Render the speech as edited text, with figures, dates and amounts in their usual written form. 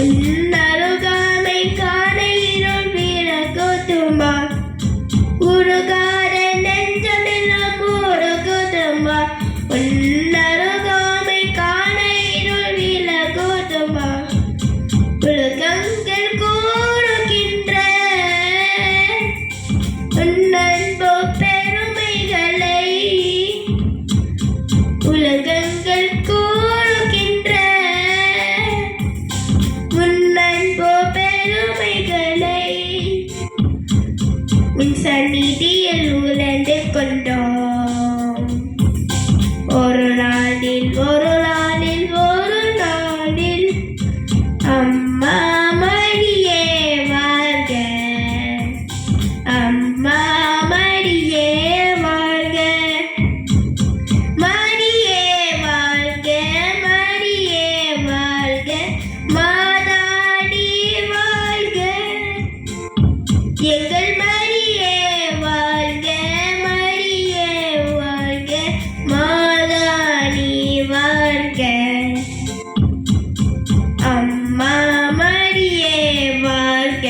உன்னருகாமை காண இருள் விலகுதுமா உருகார நெஞ்சமெல்லாம் உருகுதுமா உன்னருகாமை காண இருள் விலகுதுமா உலகங்கள் கூறுகின்ற உன்னன்பு பெருமைகளை உலகங்கள் கூறுகின்ற உன்னன்பு பெருமைகளை உன் சந்நிதியில் உணர்ந்து கொண்டோம். ஒரு நாளில் அம்மா மரியே வாழ்க, அம்மா மரியே வாழ்க, மரியே வாழ்க, மரியே வாழ்க, மாதாடி வாழ்க, எங்கள் மரியே வாழ்க, மரியே வாழ்க, மாதாடி வாழ்க. அம்மா மரியே வாழ்க.